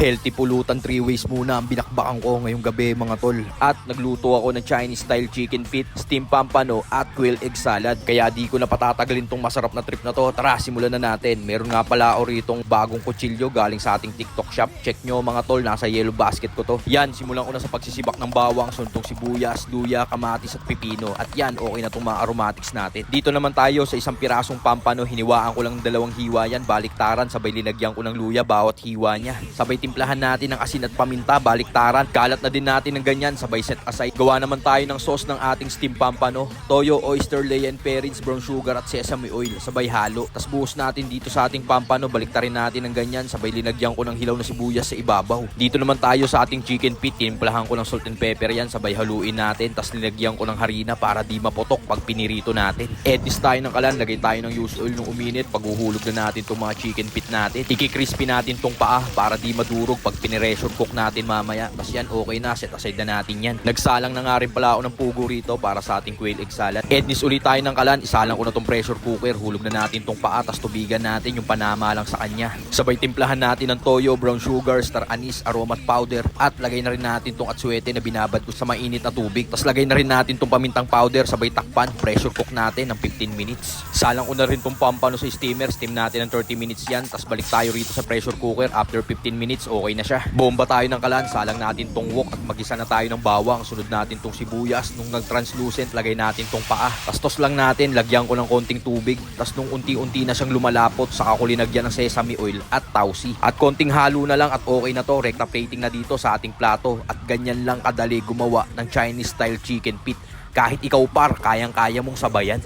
Healthy pulutan 3 ways muna ang binakbakan ko ngayong gabi mga tol. At nagluto ako ng Chinese style chicken feet, steam pampano at quail egg salad. Kaya di ko na patatagalin tong masarap na trip na to. Tara, simulan na natin. Meron nga pala ako ritong bagong kutsilyo galing sa ating TikTok shop. Check nyo mga tol, nasa yellow basket ko to. Yan, simulan ko na sa pagsisibak ng bawang, suntong sibuyas, luya, kamatis at pipino. At yan, okay na tong mga aromatics natin. Dito naman tayo sa isang pirasong pampano. Hiniwaan ko lang 2 hiwa yan, baliktaran, sabay linagyan ko ng luya bawat hiwa niya. Sabay timplahan natin ng asin at paminta, baliktaran. Kalat na din natin ng ganyan, sabay set aside. Gawa naman tayo ng sauce ng ating steam pampano. Toyo, oyster, cayenne parents, brown sugar at sesame oil. Sabay halo. Tapos buhos natin dito sa ating pampano, baliktarin natin ng ganyan. Sabay linagyan ko ng hilaw na sibuyas sa ibabaw. Dito naman tayo sa ating chicken feet. Timplahan ko ng salt and pepper yan. Sabay haluin natin. Tapos linagyan ko ng harina para di maputok pag pinirito natin. Edis tayo ng kalan. Lagay tayo ng used oil nung uminit. Paghuhulog na natin itong mga chicken feet natin. Iki-crispy natin tong paa para di madurog pag pinireshore cook natin mamaya. Tapos yan, okay na. Set aside na natin yan. Nagsalang na nga rin pala ako ng pugo rito para sa ating quail egg salad. Ednis ulit tayo ng kalan. Isalang ko na tong pressure cooker. Hulog na natin tong paa. Tapos tubigan natin yung panama lang sa kanya. Sabay timplahan natin ng toyo, brown sugar, star anise, aromat powder. At lagay na rin natin tong atsuete na binabad ko sa mainit na tubig. Tapos lagay na rin natin tong pamintang powder. Sabay takpan. Pressure cook natin ng 15 minutes. Salang ko na rin tong pampano sa steamer. Steam natin ng 30 minutes yan. Tapos balik tayo rito sa pressure cooker. After 15 minutes, okay na siya. Bomba tayo ng kalan. Salang natin tong wok at magisa na tayo ng bawang. Sunod natin tong sibuyas. Nung nag-translucent, lagay natin tong paa. Tastos lang natin. Lagyan ko ng konting tubig. Tapos nung unti-unti na siyang lumalapot, saka ko linagyan ng sesame oil at tausi. At konting halo na lang at okay na to. Rekta plating na dito sa ating plato. At ganyan lang kadali gumawa ng Chinese style chicken feet. Kahit ikaw par, kayang-kaya mong sabayan.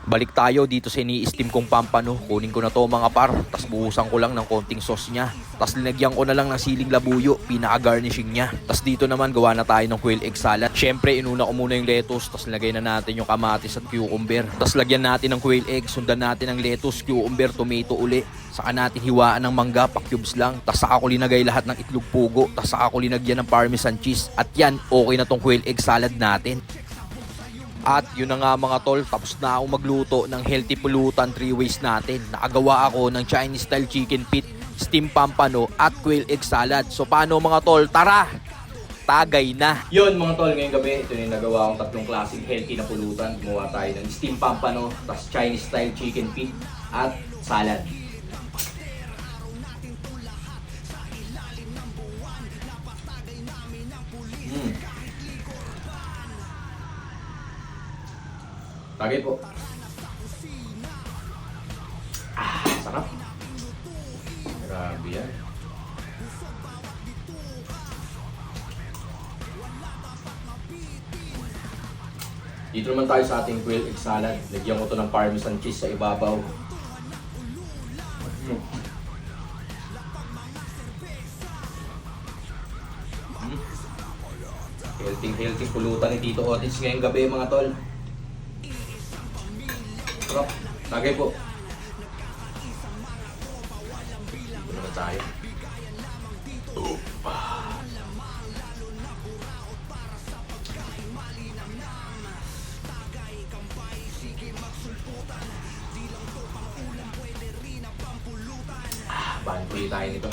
Balik tayo dito sa ini-steam kong pampano. Kunin ko na to mga par. Tapos buhusan ko lang ng konting sauce niya. Tapos linagyan ko na lang ng siling labuyo. Pinaka-garnishing niya. Tapos dito naman gawa na tayo ng quail egg salad. Syempre inuna ko muna yung lettuce. Tapos lagay na natin yung kamatis at cucumber. Tapos lagyan natin ng quail egg. Sundan natin ng lettuce, cucumber, tomato uli. Saka natin hiwaan ng mangga, pa-cubes lang. Tapos saka ko linagay lahat ng itlog pugo. Tapos saka ko linagyan ng parmesan cheese. At yan, okay na tong quail egg salad natin. At yun na nga mga tol, tapos na ako magluto ng healthy pulutan 3 ways natin. Nakagawa ako ng Chinese style chicken feet, steam pampano at quail egg salad. So paano mga tol? Tara! Tagay na! Yun mga tol, ngayong gabi, ito yung nagawa akong 3 klaseng healthy na pulutan. Gumawa tayo ng steam pampano, tapos Chinese style chicken feet at salad. Tagay po. Sarap. Grabe yan. Dito naman tayo sa ating quail egg salad. Lagyan ko to ng parmesan cheese sa ibabaw. Healthy pulutan ni Tito Otis ngayong gabi mga tol. Sarap. Tagay po. Dito naman tayo. Banpuy tayo nito.